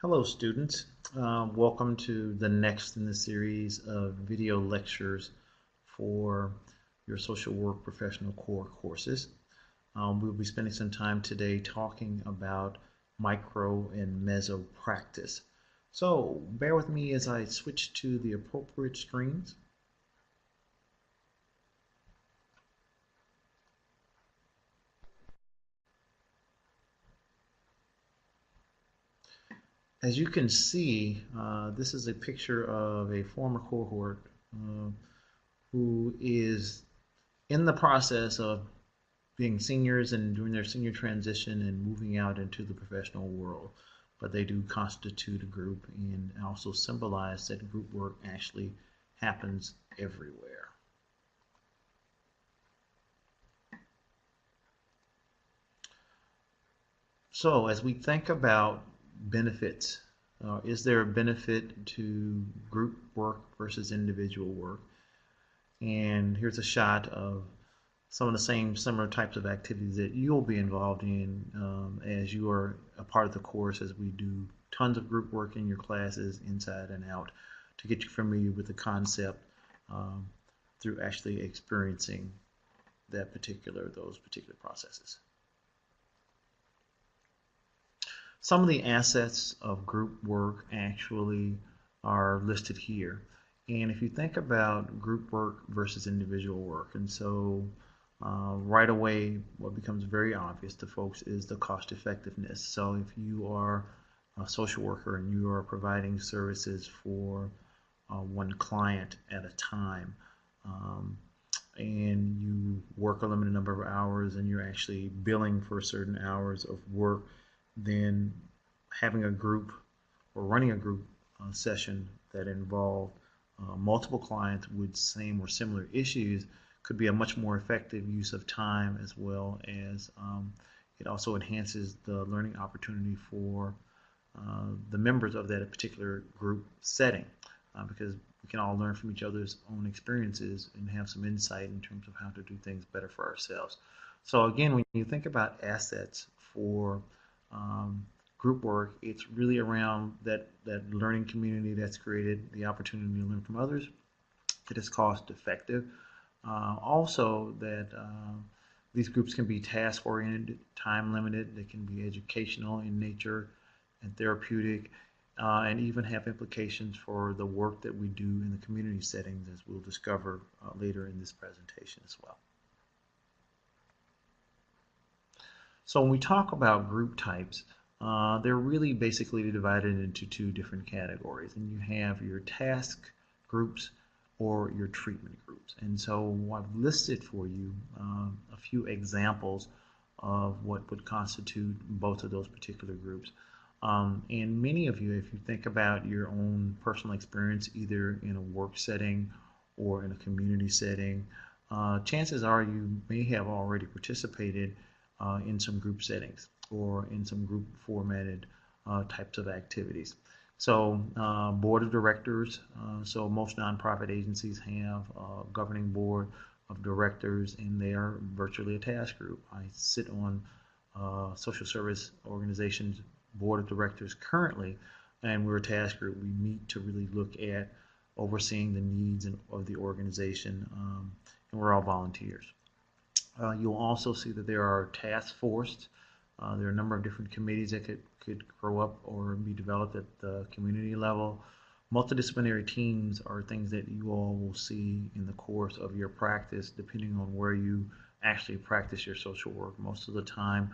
Hello students, welcome to the next in the series of video lectures for your social work professional core courses. We'll be spending some time today talking about micro and mezzo practice. So bear with me as I switch to the appropriate screens. As you can see, this is a picture of a former cohort who is in the process of being seniors and doing their senior transition and moving out into the professional world. But they do constitute a group and also symbolize that group work actually happens everywhere. So as we think about benefits, is there a benefit to group work versus individual work? And here's a shot of some of the same similar types of activities that you'll be involved in as you are a part of the course, as we do tons of group work in your classes inside and out to get you familiar with the concept through actually experiencing those particular processes. Some of the assets of group work actually are listed here. And if you think about group work versus individual work, and so right away, what becomes very obvious to folks is the cost effectiveness. So if you are a social worker and you are providing services for one client at a time, and you work a limited number of hours and you're actually billing for certain hours of work, then having a group or running a group session that involved multiple clients with same or similar issues could be a much more effective use of time, as well as it also enhances the learning opportunity for the members of that particular group setting, because we can all learn from each other's own experiences and have some insight in terms of how to do things better for ourselves. So again, when you think about assets for group work, it's really around that learning community that's created, the opportunity to learn from others. It is cost effective. Also, that these groups can be task oriented, time limited, they can be educational in nature and therapeutic, and even have implications for the work that we do in the community settings, as we'll discover later in this presentation as well. So when we talk about group types, they're really basically divided into two different categories, and you have your task groups or your treatment groups. And so I've listed for you a few examples of what would constitute both of those particular groups. And many of you, if you think about your own personal experience, either in a work setting or in a community setting, chances are you may have already participated in some group settings or in some group formatted types of activities. So board of directors, so most nonprofit agencies have a governing board of directors, and they are virtually a task group. I sit on social service organizations board of directors currently, and we're a task group. We meet to really look at overseeing the needs of the organization, and we're all volunteers. You'll also see that there are task forces. There are a number of different committees that could grow up or be developed at the community level. Multidisciplinary teams are things that you all will see in the course of your practice, depending on where you actually practice your social work. Most of the time,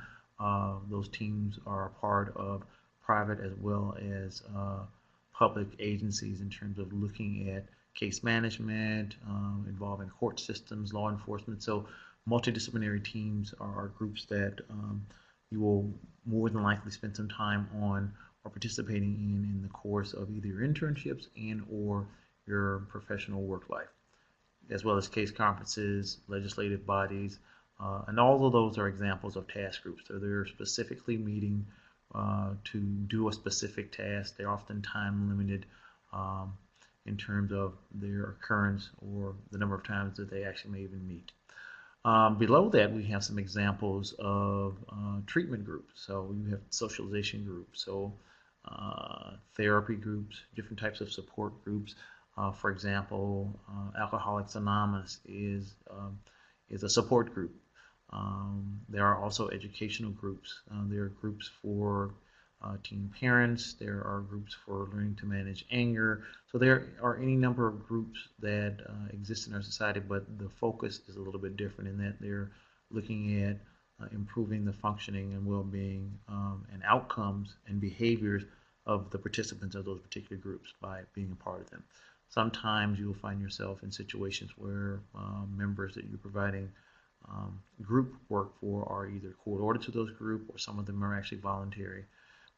those teams are a part of private as well as public agencies in terms of looking at case management, involving court systems, law enforcement. So multidisciplinary teams are groups that you will more than likely spend some time on or participating in the course of either your internships and or your professional work life, as well as case conferences, legislative bodies, and all of those are examples of task groups. So they're specifically meeting to do a specific task. They're often time limited in terms of their occurrence or the number of times that they actually may even meet. Below that, we have some examples of treatment groups. So you have socialization groups. So therapy groups, different types of support groups. For example, Alcoholics Anonymous is a support group. There are also educational groups. There are groups for teen parents. There are groups for learning to manage anger. So there are any number of groups that exist in our society, but the focus is a little bit different in that they're looking at improving the functioning and well-being and outcomes and behaviors of the participants of those particular groups by being a part of them. Sometimes you'll find yourself in situations where members that you're providing group work for are either court-ordered to those groups, or some of them are actually voluntary.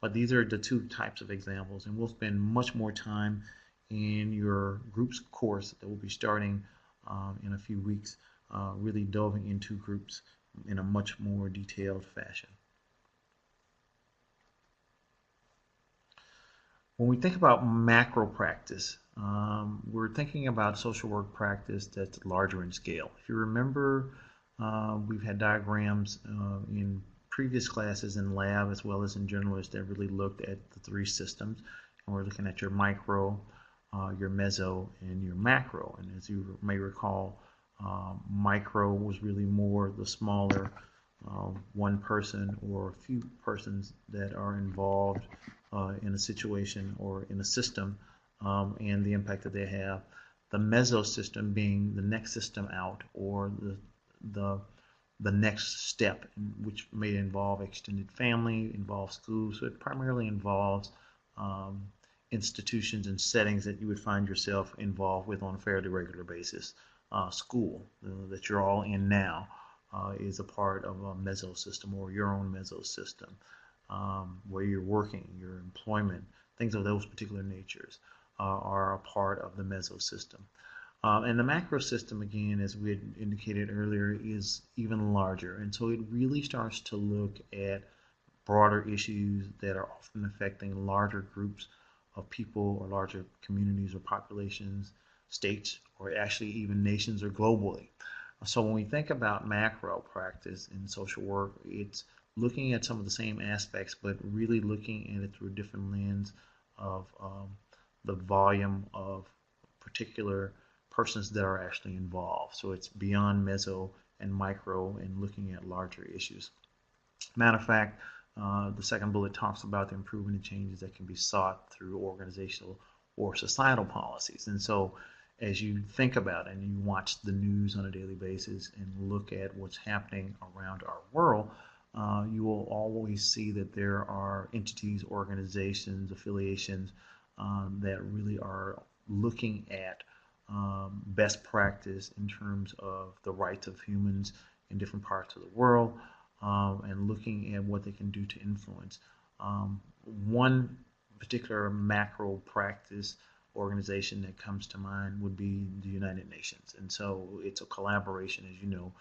But these are the two types of examples, and we'll spend much more time in your groups course that will be starting in a few weeks, really delving into groups in a much more detailed fashion. When we think about macro practice, we're thinking about social work practice that's larger in scale. If you remember, we've had diagrams in previous classes in lab as well as in generalist that really looked at the three systems. And we're looking at your micro, your mezzo, and your macro. And as you may recall, micro was really more the smaller one person or a few persons that are involved in a situation or in a system and the impact that they have. The mezzo system being the next system out, or the next step, which may involve extended family, involve schools. So it primarily involves institutions and settings that you would find yourself involved with on a fairly regular basis. School that you're all in now is a part of a mezzo system, or your own mezzo system. Where you're working, your employment, things of those particular natures are a part of the mezzo system. And the macro system, again, as we had indicated earlier, is even larger. And so it really starts to look at broader issues that are often affecting larger groups of people or larger communities or populations, states, or actually even nations or globally. So when we think about macro practice in social work, it's looking at some of the same aspects, but really looking at it through a different lens of the volume of particular persons that are actually involved. So it's beyond mezzo and micro and looking at larger issues. Matter of fact, the second bullet talks about the improvement and changes that can be sought through organizational or societal policies. And so as you think about it and you watch the news on a daily basis and look at what's happening around our world, you will always see that there are entities, organizations, affiliations that really are looking at best practice in terms of the rights of humans in different parts of the world and looking at what they can do to influence. One particular macro practice organization that comes to mind would be the United Nations. And so it's a collaboration, as you know,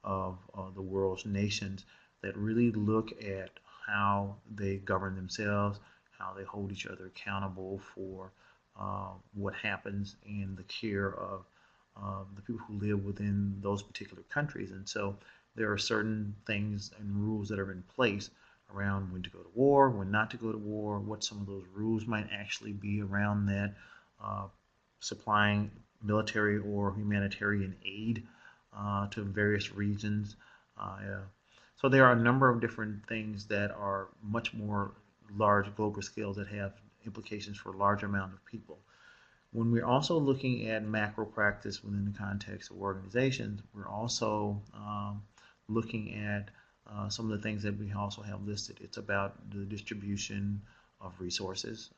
of the world's nations that really look at how they govern themselves, how they hold each other accountable for what happens in the care of the people who live within those particular countries. And so there are certain things and rules that are in place around when to go to war, when not to go to war, what some of those rules might actually be around that, supplying military or humanitarian aid to various regions. So there are a number of different things that are much more large global scale that have implications for a large amount of people. When we're also looking at macro practice within the context of organizations, we're also looking at some of the things that we also have listed. It's about the distribution of resources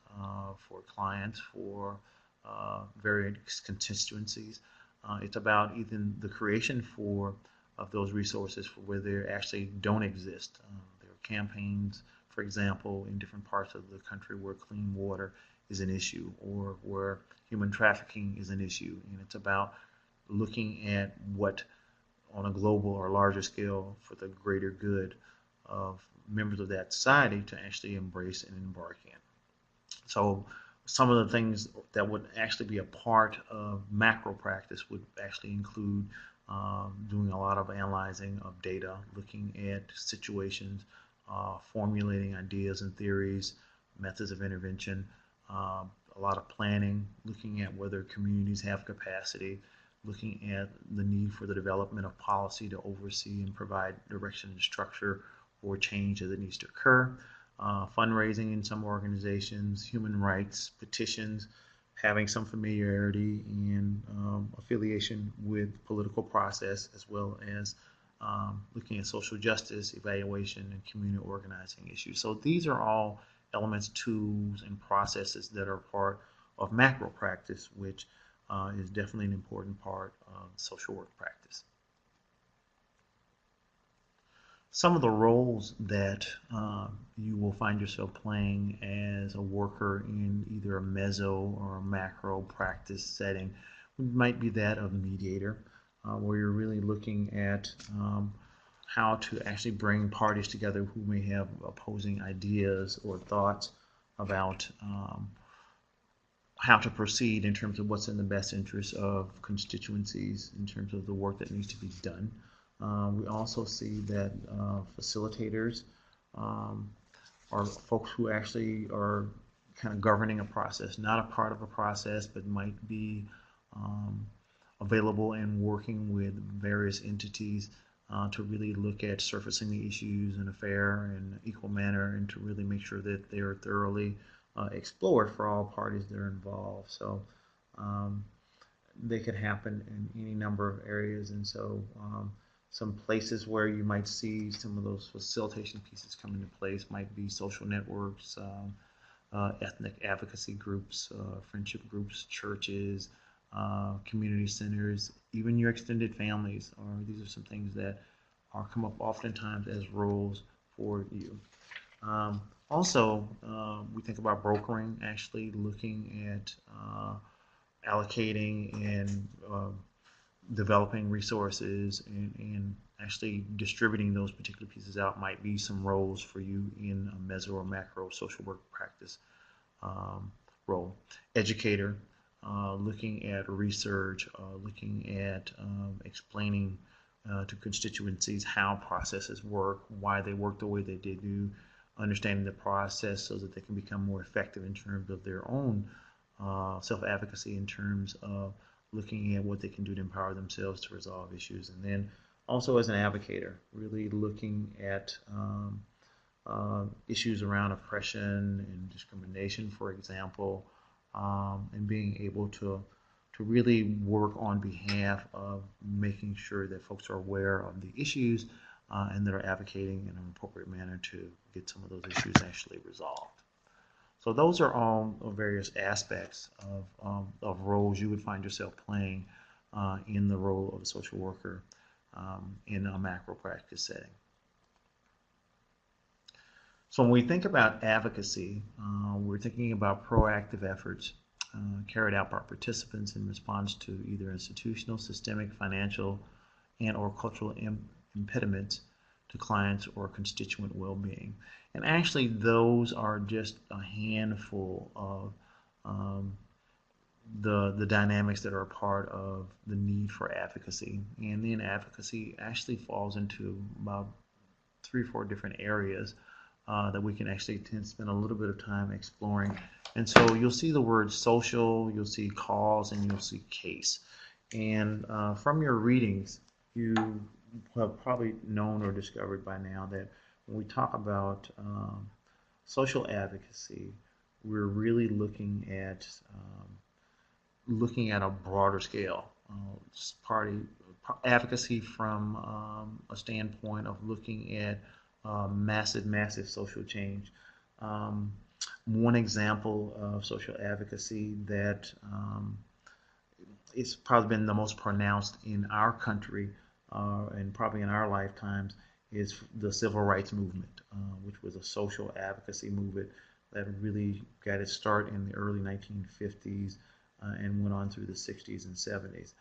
for clients, for various constituencies. It's about even the creation of those resources for where they actually don't exist. There are campaigns, for example, in different parts of the country where clean water is an issue or where human trafficking is an issue. And it's about looking at what on a global or larger scale for the greater good of members of that society to actually embrace and embark in. So some of the things that would actually be a part of macro practice would actually include doing a lot of analyzing of data, looking at situations, formulating ideas and theories, methods of intervention, a lot of planning, looking at whether communities have capacity, looking at the need for the development of policy to oversee and provide direction and structure or change that needs to occur, fundraising in some organizations, human rights, petitions, having some familiarity and affiliation with political process, as well as looking at social justice, evaluation, and community organizing issues. So these are all elements, tools, and processes that are part of macro practice, which is definitely an important part of social work practice. Some of the roles that you will find yourself playing as a worker in either a mezzo or a macro practice setting might be that of mediator, where you're really looking at how to actually bring parties together who may have opposing ideas or thoughts about how to proceed in terms of what's in the best interest of constituencies in terms of the work that needs to be done. We also see that facilitators are folks who actually are kind of governing a process, not a part of a process, but might be available and working with various entities to really look at surfacing the issues in a fair and equal manner, and to really make sure that they are thoroughly explored for all parties that are involved. So they could happen in any number of areas, and so some places where you might see some of those facilitation pieces come into place might be social networks, ethnic advocacy groups, friendship groups, churches, community centers, even your extended families. These are some things that are come up oftentimes as roles for you. Also, we think about brokering, actually looking at allocating and developing resources and actually distributing those particular pieces out might be some roles for you in a mezzo or macro social work practice role. Educator, looking at research, looking at explaining to constituencies how processes work, why they work the way they do, understanding the process so that they can become more effective in terms of their own self-advocacy, in terms of looking at what they can do to empower themselves to resolve issues. And then also as an advocator, really looking at issues around oppression and discrimination, for example, and being able to really work on behalf of making sure that folks are aware of the issues and that are advocating in an appropriate manner to get some of those issues actually resolved. So those are all various aspects of roles you would find yourself playing in the role of a social worker in a macro practice setting. So when we think about advocacy, we're thinking about proactive efforts carried out by participants in response to either institutional, systemic, financial, and or cultural impediments to clients or constituent well-being. And actually those are just a handful of the dynamics that are a part of the need for advocacy. And then advocacy actually falls into about 3 or 4 different areas that we can actually spend a little bit of time exploring. And so you'll see the word social, you'll see cause, and you'll see case. And from your readings, you have probably known or discovered by now that when we talk about social advocacy, we're really looking at a broader scale. Advocacy from a standpoint of looking at massive social change. One example of social advocacy that it's probably been the most pronounced in our country and probably in our lifetimes is the civil rights movement, which was a social advocacy movement that really got its start in the early 1950s and went on through the 60s and 70s.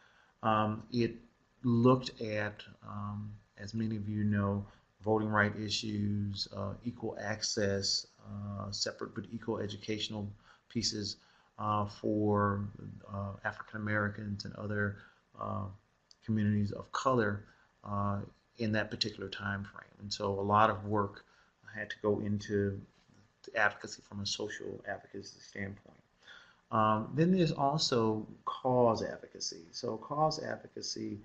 It looked at, as many of you know, voting right issues, equal access, separate but equal educational pieces for African Americans and other communities of color in that particular time frame. And so a lot of work had to go into advocacy from a social advocacy standpoint. Then there's also cause advocacy. So cause advocacy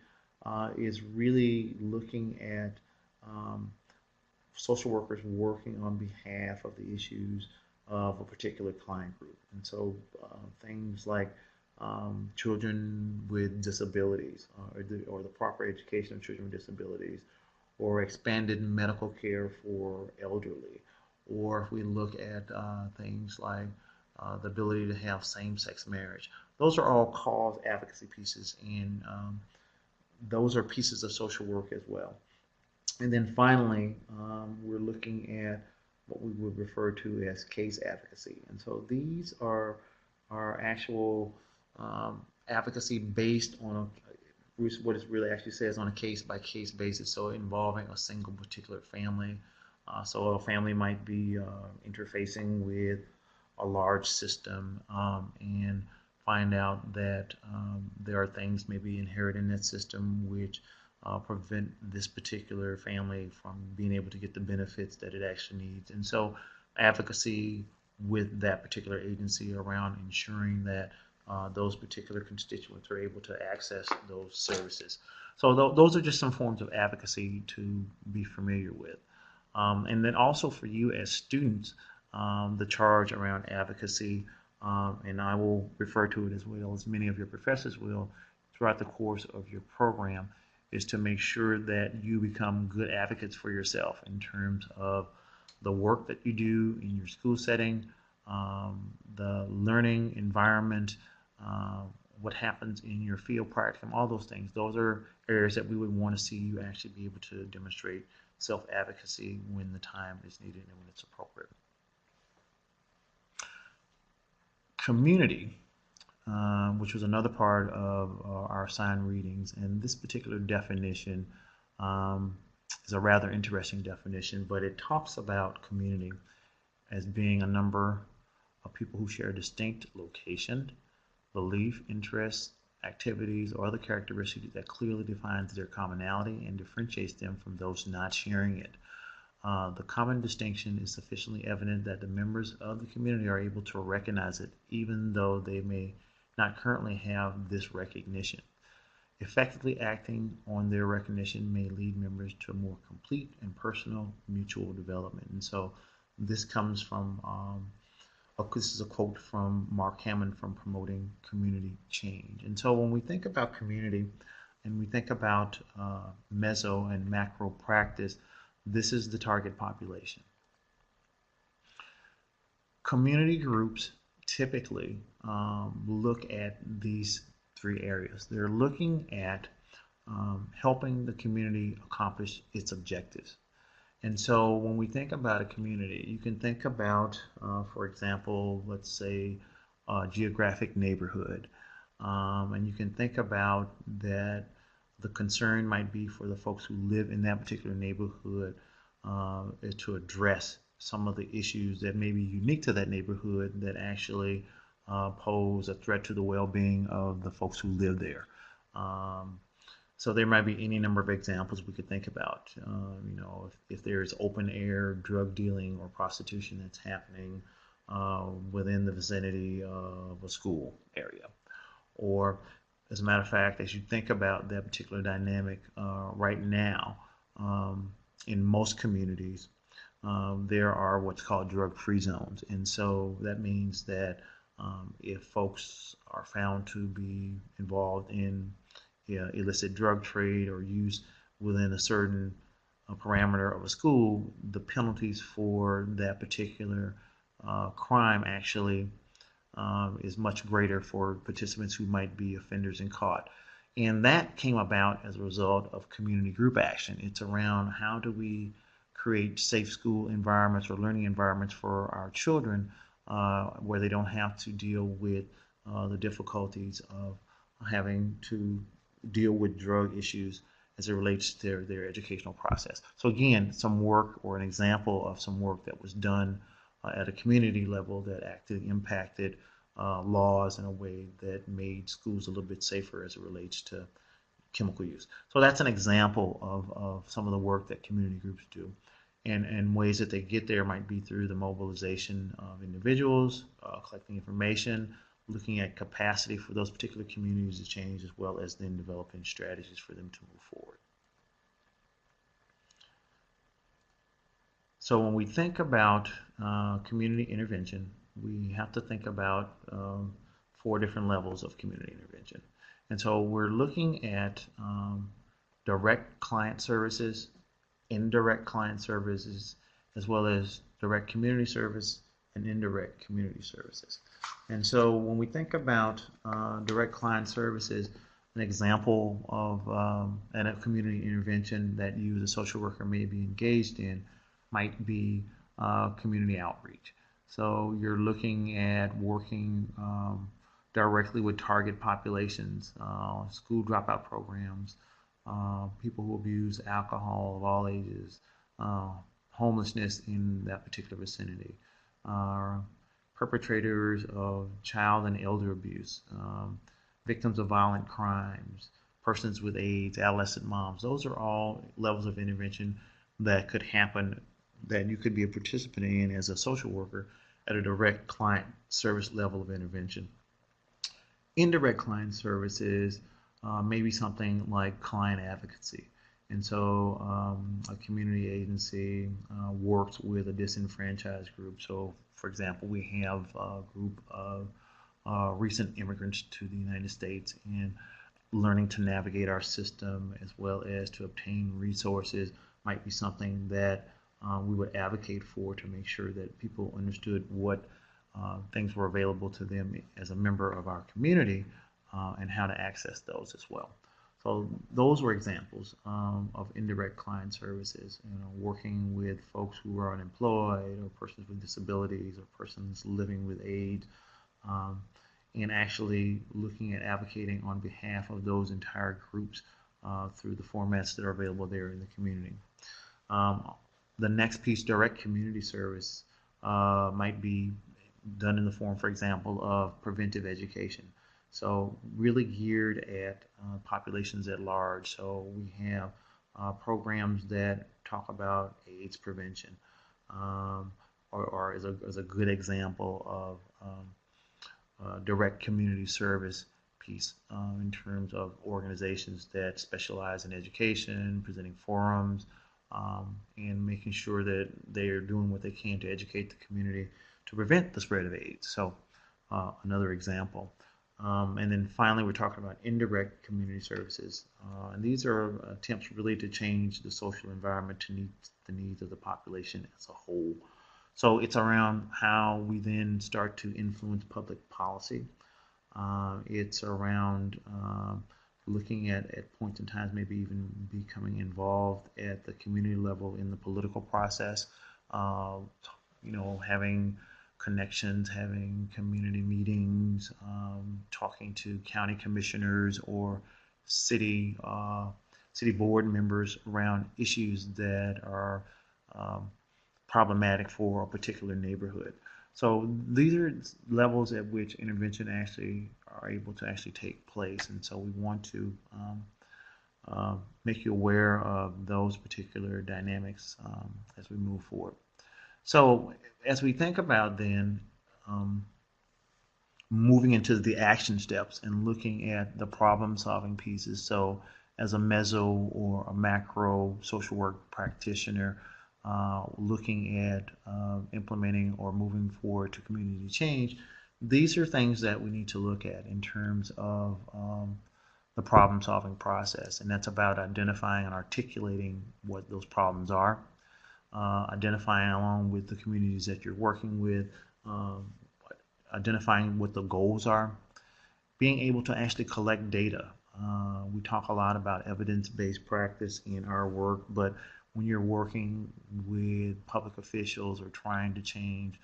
is really looking at um, social workers working on behalf of the issues of a particular client group. And so things like children with disabilities or the proper education of children with disabilities, or expanded medical care for elderly, or if we look at things like the ability to have same-sex marriage. Those are all cause advocacy pieces, and those are pieces of social work as well. And then finally, we're looking at what we would refer to as case advocacy. And so these are actual advocacy based on what it really actually says, on a case-by-case basis, so involving a single particular family. So a family might be interfacing with a large system and find out that there are things maybe inherent in that system which prevent this particular family from being able to get the benefits that it actually needs. And so advocacy with that particular agency around ensuring that those particular constituents are able to access those services. So those are just some forms of advocacy to be familiar with. And then also for you as students, the charge around advocacy, and I will refer to it as well as many of your professors will throughout the course of your program, is to make sure that you become good advocates for yourself in terms of the work that you do in your school setting, the learning environment, what happens in your field practicum, all those things. Those are areas that we would want to see you actually be able to demonstrate self-advocacy when the time is needed and when it's appropriate. Community, which was another part of our assigned readings, and this particular definition is a rather interesting definition, but it talks about community as being a number of people who share a distinct location, belief, interests, activities, or other characteristics that clearly defines their commonality and differentiates them from those not sharing it. The common distinction is sufficiently evident that the members of the community are able to recognize it, even though they may not currently have this recognition. Effectively acting on their recognition may lead members to a more complete and personal mutual development. And so this comes from, this is a quote from Mark Hammond from Promoting Community Change. And so when we think about community and we think about mezzo and macro practice, this is the target population. Community groups typically look at these three areas. They're looking at helping the community accomplish its objectives. And so when we think about a community, you can think about, for example, let's say a geographic neighborhood. And you can think about that the concern might be for the folks who live in that particular neighborhood to address some of the issues that may be unique to that neighborhood that actually pose a threat to the well-being of the folks who live there. So there might be any number of examples we could think about. If there's open air drug dealing or prostitution that's happening within the vicinity of a school area, or as a matter of fact, as you think about that particular dynamic right now, in most communities, there are what's called drug-free zones. And so that means that if folks are found to be involved in illicit drug trade or use within a certain parameter of a school, the penalties for that particular crime actually is much greater for participants who might be offenders and caught. And that came about as a result of community group action. It's around how do we create safe school environments or learning environments for our children where they don't have to deal with the difficulties of having to deal with drug issues as it relates to their educational process. So again, some work or an example of some work that was done at a community level that actually impacted laws in a way that made schools a little bit safer as it relates to chemical use. So that's an example of some of the work that community groups do. And ways that they get there might be through the mobilization of individuals, collecting information, looking at capacity for those particular communities to change, as well as then developing strategies for them to move forward. So when we think about community intervention, we have to think about 4 different levels of community intervention. And so we're looking at direct client services, indirect client services, as well as direct community service and indirect community services. And so when we think about direct client services, an example of a community intervention that you as a social worker may be engaged in might be community outreach. So you're looking at working directly with target populations, school dropout programs, people who abuse alcohol of all ages, homelessness in that particular vicinity, perpetrators of child and elder abuse, victims of violent crimes, persons with AIDS, adolescent moms. Those are all levels of intervention that could happen, that you could be a participant in as a social worker at a direct client service level of intervention. Indirect client services maybe something like client advocacy. And so a community agency works with a disenfranchised group. So, for example, we have a group of recent immigrants to the United States, and learning to navigate our system as well as to obtain resources might be something that we would advocate for, to make sure that people understood what things were available to them as a member of our community, and how to access those as well. So those were examples of indirect client services, working with folks who are unemployed, or persons with disabilities, or persons living with AIDS, and actually looking at advocating on behalf of those entire groups through the formats that are available there in the community. The next piece, direct community service, might be done in the form, for example, of preventive education. So really geared at populations at large. So we have programs that talk about AIDS prevention, or as a good example of direct community service piece, in terms of organizations that specialize in education, presenting forums, and making sure that they are doing what they can to educate the community to prevent the spread of AIDS. So another example. And then finally, we're talking about indirect community services. And these are attempts really to change the social environment to meet the needs of the population as a whole. So it's around how we then start to influence public policy. It's around looking at points in time, maybe even becoming involved at the community level in the political process. Having connections, having community meetings, talking to county commissioners or city board members around issues that are problematic for a particular neighborhood. So these are levels at which intervention actually are able to actually take place, and so we want to make you aware of those particular dynamics as we move forward. So as we think about then moving into the action steps and looking at the problem-solving pieces, so as a mezzo or a macro social work practitioner, looking at implementing or moving forward to community change, these are things that we need to look at in terms of the problem-solving process, and that's about identifying and articulating what those problems are, identifying along with the communities that you're working with, identifying what the goals are, being able to actually collect data. We talk a lot about evidence-based practice in our work, but when you're working with public officials or trying to change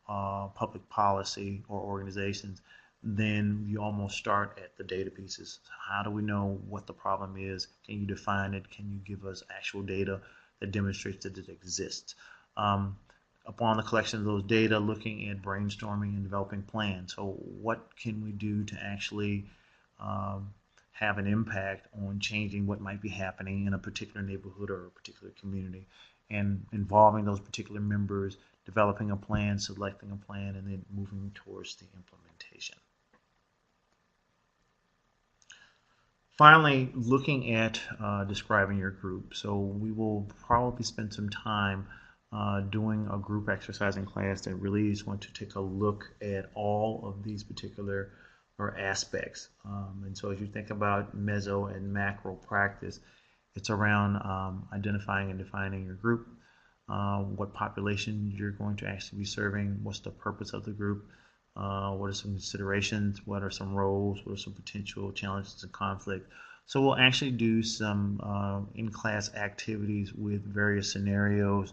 public policy or organizations, then you almost start at the data pieces. How do we know what the problem is? Can you define it? Can you give us actual data that demonstrates that it exists? Upon the collection of those data, looking at brainstorming and developing plans. So what can we do to actually have an impact on changing what might be happening in a particular neighborhood or a particular community? and involving those particular members, developing a plan, selecting a plan, and then moving towards the implementation. Finally, looking at describing your group. So we will probably spend some time doing a group exercise in class that really is going to take a look at all of these particular aspects. And so as you think about mezzo and macro practice, it's around identifying and defining your group, what population you're going to actually be serving, what's the purpose of the group, what are some considerations, what are some roles, what are some potential challenges and conflict. So we'll actually do some in-class activities with various scenarios,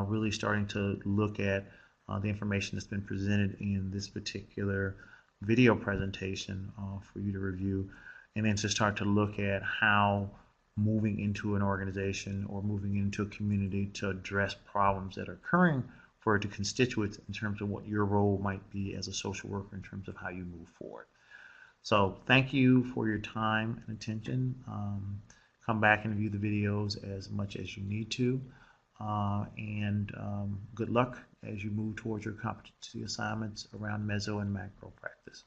really starting to look at the information that's been presented in this particular video presentation for you to review, and then to start to look at how moving into an organization or moving into a community to address problems that are occurring for the constituents in terms of what your role might be as a social worker in terms of how you move forward. So thank you for your time and attention. Come back and view the videos as much as you need to. And good luck as you move towards your competency assignments around mezzo and macro practice.